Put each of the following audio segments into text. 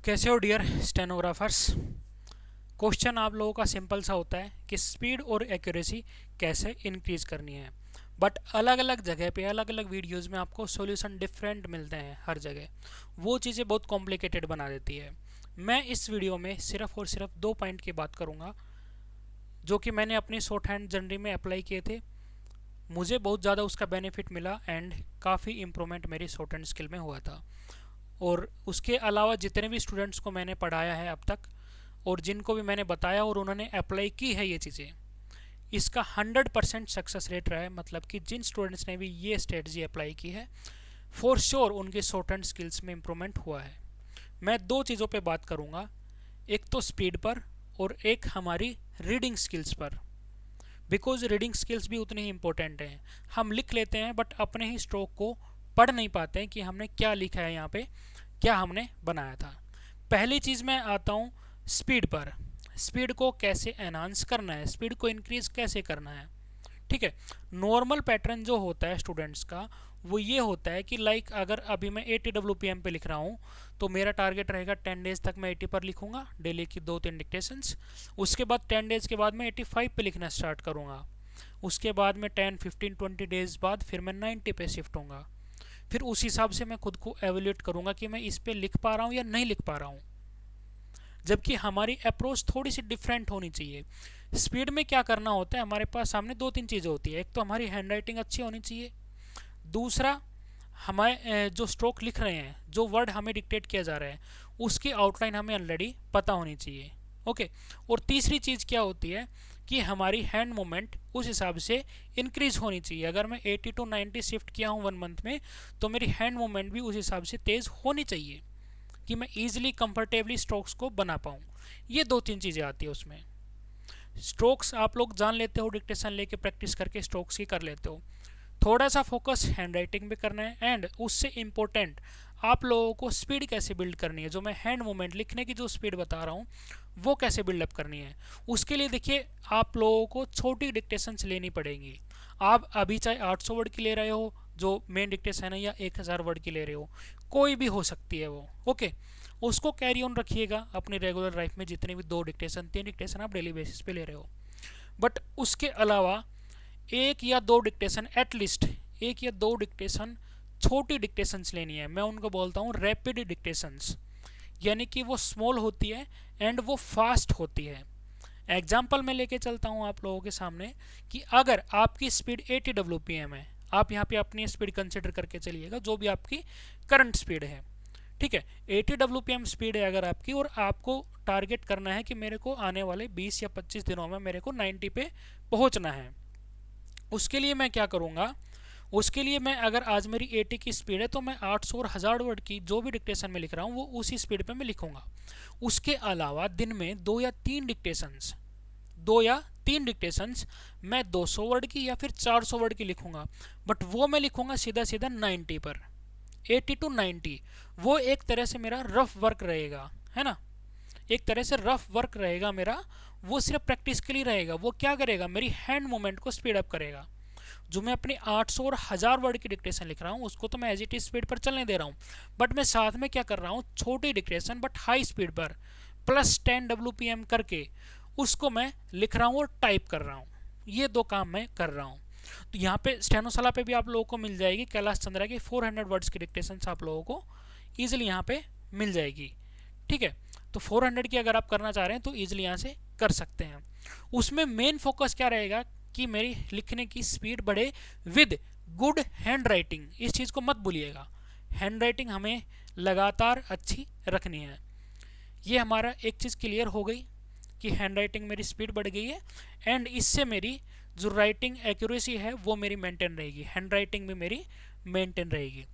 कैसे हो dear stenographers. Question आप लोगों का सिंपल सा होता है कि स्पीड और एक्यूरेसी कैसे इंक्रीज करनी है, बट अलग अलग जगह पे अलग अलग वीडियोस में आपको सॉल्यूशन डिफरेंट मिलते हैं। हर जगह वो चीज़ें बहुत कॉम्प्लिकेटेड बना देती है। मैं इस वीडियो में सिर्फ और सिर्फ 2 पॉइंट की बात करूँगा जो कि मैंने अपनी शॉर्ट हैंड जर्नी में अप्लाई किए थे। मुझे बहुत ज़्यादा उसका बेनिफिट मिला एंड काफ़ी इम्प्रूवमेंट मेरी शॉर्ट हैंड स्किल में हुआ था। और उसके अलावा जितने भी स्टूडेंट्स को मैंने पढ़ाया है अब तक और जिनको भी मैंने बताया और उन्होंने अप्लाई की है ये चीज़ें, इसका 100% सक्सेस रेट रहा है। मतलब कि जिन स्टूडेंट्स ने भी ये स्ट्रेटजी अप्लाई की है, फॉर श्योर उनके शॉर्ट हैंड स्किल्स में इम्प्रूवमेंट हुआ है। मैं दो चीज़ों पे बात करूँगा, एक तो स्पीड पर और एक हमारी रीडिंग स्किल्स पर। बिकॉज रीडिंग स्किल्स भी उतनी ही इंपॉर्टेंट हैं। हम लिख लेते हैं बट अपने ही स्ट्रोक को पढ़ नहीं पाते हैं कि हमने क्या लिखा है, यहाँ पे क्या हमने बनाया था। पहली चीज़ मैं आता हूँ स्पीड पर। स्पीड को कैसे एनहांस करना है, स्पीड को इंक्रीज कैसे करना है। ठीक है, नॉर्मल पैटर्न जो होता है स्टूडेंट्स का वो ये होता है कि लाइक अगर अभी मैं 80 WPM पे लिख रहा हूँ तो मेरा टारगेट रहेगा 10 डेज तक मैं 80 पर लिखूंगा डेली की 2-3 डिक्टेशंस। उसके बाद 10 डेज के बाद मैं 85 पे लिखना स्टार्ट करूँगा। उसके बाद में 10-15-20 डेज बाद फिर मैं 90 पे शिफ्ट होऊंगा। फिर उस हिसाब से मैं खुद को एवेल्यूएट करूँगा कि मैं इस पे लिख पा रहा हूँ या नहीं लिख पा रहा हूँ। जबकि हमारी अप्रोच थोड़ी सी डिफरेंट होनी चाहिए। स्पीड में क्या करना होता है, हमारे पास सामने 2-3 चीज़ें होती है। एक तो हमारी हैंड राइटिंग अच्छी होनी चाहिए, दूसरा हमारे जो स्ट्रोक लिख रहे हैं, जो वर्ड हमें डिक्टेट किया जा रहा है उसकी आउटलाइन हमें ऑलरेडी पता होनी चाहिए। ओके, और तीसरी चीज़ क्या होती है कि हमारी हैंड मूवमेंट उस हिसाब से इंक्रीज होनी चाहिए। अगर मैं 80 to 90 शिफ्ट किया हूँ 1 मंथ में तो मेरी हैंड मूवमेंट भी उस हिसाब से तेज़ होनी चाहिए कि मैं ईजिली कंफर्टेबली स्ट्रोक्स को बना पाऊँ। ये 2-3 चीज़ें आती है उसमें। स्ट्रोक्स आप लोग जान लेते हो, डिक्टेशन लेके प्रैक्टिस करके स्ट्रोक्स ही कर लेते हो। थोड़ा सा फोकस हैंड राइटिंग पे करना है एंड उससे इम्पोर्टेंट आप लोगों को स्पीड कैसे बिल्ड करनी है। जो मैं हैंड मूवमेंट लिखने की जो स्पीड बता रहा हूँ वो कैसे बिल्डअप करनी है, उसके लिए देखिए आप लोगों को छोटी डिक्टेशंस लेनी पड़ेंगी। आप अभी चाहे 800 वर्ड की ले रहे हो जो मेन डिक्टेशन है, या 1000 वर्ड की ले रहे हो, कोई भी हो सकती है वो। ओके, उसको कैरी ऑन रखिएगा अपनी रेगुलर लाइफ में। जितनी भी 2 डिक्टेशन 3 डिक्टेशन आप डेली बेसिस पे ले रहे हो, बट उसके अलावा 1 या 2 डिक्टेशन एटलीस्ट, 1 या 2 डिक्टेशन छोटी डिक्टेशंस लेनी है। मैं उनको बोलता हूँ रैपिड डिक्टेशंस, यानी कि वो स्मॉल होती है एंड वो फास्ट होती है। एग्जाम्पल मैं लेके चलता हूँ आप लोगों के सामने कि अगर आपकी स्पीड 80 WPM है, आप यहाँ पे अपनी स्पीड कंसिडर करके चलिएगा जो भी आपकी करंट स्पीड है। ठीक है, 80 WPM स्पीड है अगर आपकी, और आपको टारगेट करना है कि मेरे को आने वाले 20 या 25 दिनों में मेरे को 90 पे पहुंचना है। उसके लिए मैं क्या करूँगा, उसके लिए मैं अगर आज मेरी 80 की स्पीड है तो मैं 800 और 1000 वर्ड की जो भी डिक्टेशन में लिख रहा हूँ वो उसी स्पीड पे मैं लिखूँगा। उसके अलावा दिन में 2 या 3 डिक्टेशंस मैं 200 वर्ड की या फिर 400 वर्ड की लिखूँगा, बट वो मैं लिखूँगा सीधा सीधा 90 पर। 80 to 90 वो एक तरह से मेरा रफ वर्क रहेगा, है ना। एक तरह से रफ वर्क रहेगा मेरा, वो सिर्फ प्रैक्टिस के लिए रहेगा। वो क्या करेगा, मेरी हैंड मूवमेंट को स्पीड अप करेगा। जो मैं अपनी 800 और 1000 वर्ड की डिक्टेशन लिख रहा हूँ उसको तो मैं एज इट इज स्पीड पर चलने दे रहा हूँ, बट मैं साथ में क्या कर रहा हूँ, छोटी डिक्टेशन बट हाई स्पीड पर प्लस 10 WPM करके उसको मैं लिख रहा हूँ और टाइप कर रहा हूँ। ये 2 काम मैं कर रहा हूँ। तो यहाँ पे स्टेनोसला पे भी आप लोगों को मिल जाएगी कैलाश चंद्रा की 400 वर्ड्स की डिक्टेशन आप लोगों को ईजिली यहाँ पे मिल जाएगी। ठीक है, तो 400 की अगर आप करना चाह रहे हैं तो ईजिली यहाँ से कर सकते हैं। उसमें मेन फोकस क्या रहेगा कि मेरी लिखने की स्पीड बढ़े विद गुड हैंड राइटिंग। इस चीज़ को मत भूलिएगा, हैंड राइटिंग हमें लगातार अच्छी रखनी है। ये हमारा एक चीज़ क्लियर हो गई कि हैंड राइटिंग मेरी स्पीड बढ़ गई है एंड इससे मेरी जो राइटिंग एक्यूरेसी है वो मेरी मेंटेन रहेगी, हैंड राइटिंग भी मेरी मेंटेन रहेगी।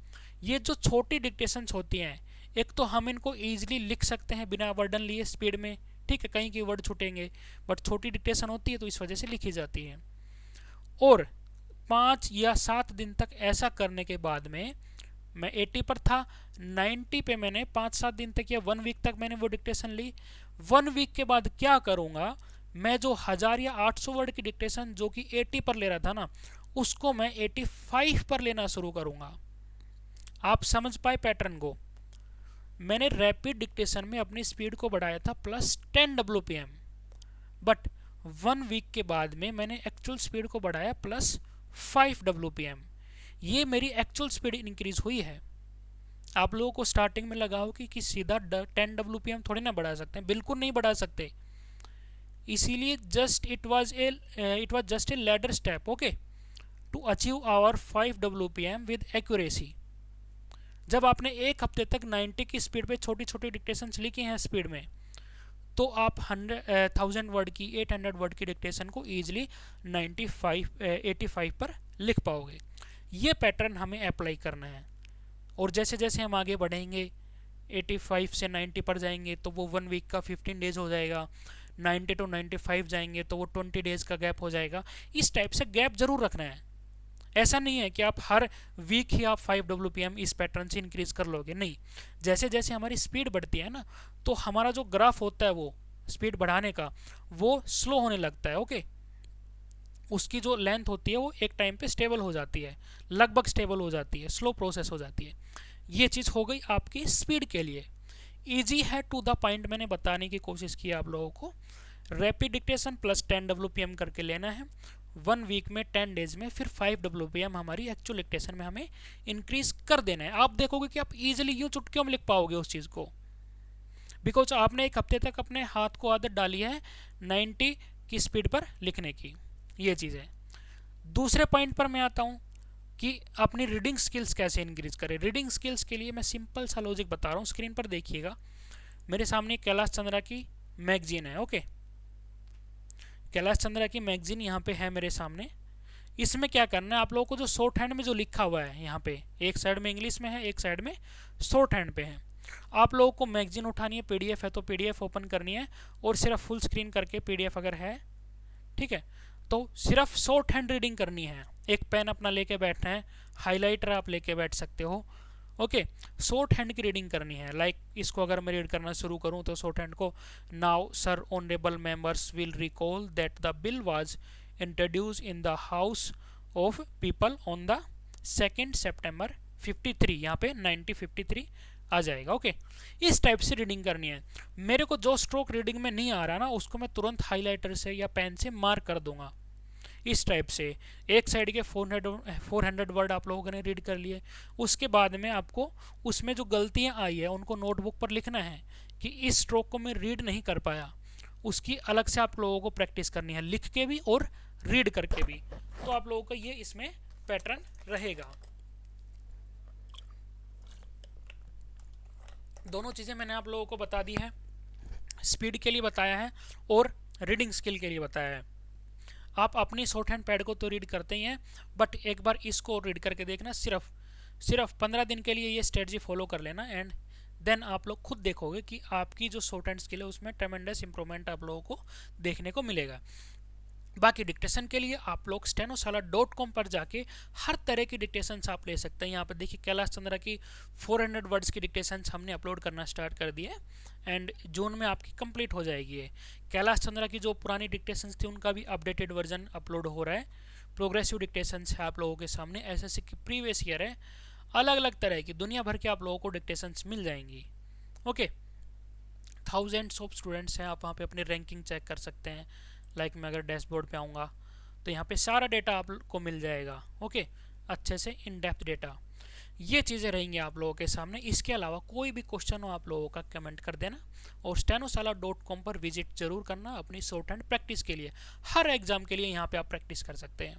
ये जो छोटी डिक्टेशंस होती हैं, एक तो हम इनको ईजिली लिख सकते हैं बिना वर्डन लिए स्पीड में। ठीक है, कहीं की वर्ड छूटेंगे, बट छोटी डिक्टेशन होती है तो इस वजह से लिखी जाती है। और 5 या 7 दिन तक ऐसा करने के बाद में, मैं 80 पर था, 90 पे मैंने 5-7 दिन तक या 1 वीक तक मैंने वो डिक्टेशन ली। 1 वीक के बाद क्या करूँगा, मैं जो 1000 या 800 वर्ड की डिक्टेशन जो कि 80 पर ले रहा था ना, उसको मैं 85 पर लेना शुरू करूँगा। आप समझ पाए पैटर्न को। मैंने रैपिड डिक्टेशन में अपनी स्पीड को बढ़ाया था +10 WPM, बट 1 वीक के बाद में मैंने एक्चुअल स्पीड को बढ़ाया +5 WPM। ये मेरी एक्चुअल स्पीड इंक्रीज हुई है। आप लोगों को स्टार्टिंग में लगा हो कि सीधा 10 WPM थोड़ी ना बढ़ा सकते हैं, बिल्कुल नहीं बढ़ा सकते। इसीलिए it was just a ladder step, okay, to achieve our 5 WPM with accuracy. जब आपने एक हफ्ते तक 90 की स्पीड पे छोटी छोटी डिक्टेशंस लिखी हैं स्पीड में, तो आप 1000 वर्ड की 800 वर्ड की डिक्टेशन को ईजिली 85 पर लिख पाओगे। ये पैटर्न हमें अप्लाई करना है, और जैसे जैसे हम आगे बढ़ेंगे 85 से 90 पर जाएंगे तो वो 1 वीक का 15 डेज हो जाएगा, 90 to 95 जाएंगे तो वो 20 डेज का गैप हो जाएगा। इस टाइप से गैप जरूर रखना है। ऐसा नहीं है कि आप हर वीक ही आप 5 WPM इस पैटर्न से इंक्रीज कर लोगे, नहीं। जैसे जैसे हमारी स्पीड बढ़ती है ना, तो हमारा जो ग्राफ होता है वो स्पीड बढ़ाने का, वो स्लो होने लगता है, ओके। उसकी जो लेंथ होती है वो एक टाइम पे स्टेबल हो जाती है, लगभग स्टेबल हो जाती है, स्लो प्रोसेस हो जाती है। ये चीज़ हो गई आपकी स्पीड के लिए। इजी है, टू द पॉइंट मैंने बताने की कोशिश की आप लोगों को। रैपिड डिक्टेशन +10 WPM करके लेना है 1 वीक में, 10 डेज में, फिर 5 WPM हमारी एक्चुअल डिक्टेशन में हमें इंक्रीज कर देना है। आप देखोगे कि आप इजीली यूं चुटकियों में लिख पाओगे उस चीज़ को, बिकॉज आपने एक हफ्ते तक अपने हाथ को आदत डाली है 90 की स्पीड पर लिखने की। ये चीज़ है। दूसरे पॉइंट पर मैं आता हूँ कि अपनी रीडिंग स्किल्स कैसे इंक्रीज करें। रीडिंग स्किल्स के लिए मैं सिंपल सा लॉजिक बता रहा हूँ, स्क्रीन पर देखिएगा। मेरे सामने कैलाश चंद्रा की मैगजीन है, ओके। कैलाश चंद्रा की मैगजीन यहाँ पे है मेरे सामने। इसमें क्या करना है, आप लोगों को जो शॉर्ट हैंड में जो लिखा हुआ है यहाँ पे, एक साइड में इंग्लिश में है, एक साइड में शॉर्ट हैंड पे है। आप लोगों को मैगजीन उठानी है, PDF है तो PDF ओपन करनी है, और सिर्फ फुल स्क्रीन करके PDF अगर है, ठीक है, तो सिर्फ शॉर्ट हैंड रीडिंग करनी है। एक पेन अपना लेके बैठना है, हाइलाइटर आप लेके बैठ सकते हो, ओके। शॉर्ट हैंड की रीडिंग करनी है। लाइक इसको अगर मैं रीड करना शुरू करूं तो शॉर्ट हैंड को, now sir honourable members will recall that the bill was introduce in the house of people on the 2 सितंबर 53, यहाँ पे 1953 आ जाएगा, ओके। इस टाइप से रीडिंग करनी है। मेरे को जो स्ट्रोक रीडिंग में नहीं आ रहा ना, उसको मैं तुरंत हाइलाइटर से या पेन से मार्क कर दूंगा। इस टाइप से एक साइड के 400 वर्ड आप लोगों ने रीड कर लिए। उसके बाद में आपको उसमें जो गलतियां आई है उनको नोटबुक पर लिखना है कि इस स्ट्रोक को मैं रीड नहीं कर पाया, उसकी अलग से आप लोगों को प्रैक्टिस करनी है, लिख के भी और रीड करके भी। तो आप लोगों का ये इसमें पैटर्न रहेगा। दोनों चीज़ें मैंने आप लोगों को बता दी है, स्पीड के लिए बताया है और रीडिंग स्किल के लिए बताया है। आप अपनी शॉर्ट हैंड पैड को तो रीड करते ही हैं, बट एक बार इसको रीड करके देखना। सिर्फ 15 दिन के लिए ये स्ट्रेटजी फॉलो कर लेना, एंड देन आप लोग खुद देखोगे कि आपकी जो शॉर्ट हैंड स्किल है उसमें ट्रेमेंडस इंप्रूवमेंट आप लोगों को देखने को मिलेगा। बाकी डिक्टेशन के लिए आप लोग stenosalat.com पर जाके हर तरह की डिक्टेशंस आप ले सकते हैं। यहाँ पर देखिए कैलाश चंद्रा की 400 वर्ड्स की डिक्टेशंस हमने अपलोड करना स्टार्ट कर दिए, एंड जून में आपकी कंप्लीट हो जाएगी। कैलाश चंद्रा की जो पुरानी डिक्टेशंस थी उनका भी अपडेटेड वर्जन अपलोड हो रहा है। प्रोग्रेसिव डिक्टेशंस है आप लोगों के सामने, SSC की प्रीवियस ईयर है, अलग अलग तरह की दुनिया भर के आप लोगों को डिक्टेशंस मिल जाएंगी, ओके। थाउजेंड्स ऑफ स्टूडेंट्स हैं, आप वहाँ पे अपनी रैंकिंग चेक कर सकते हैं। लाइक मैं अगर डैशबोर्ड पे आऊँगा तो यहाँ पे सारा डेटा आपको मिल जाएगा, ओके, अच्छे से इन डेप्थ डेटा। ये चीज़ें रहेंगी आप लोगों के सामने। इसके अलावा कोई भी क्वेश्चन हो आप लोगों का कमेंट कर देना, और stenosalat.com पर विजिट जरूर करना अपनी शॉर्ट हैंड प्रैक्टिस के लिए। हर एग्जाम के लिए यहाँ पे आप प्रैक्टिस कर सकते हैं।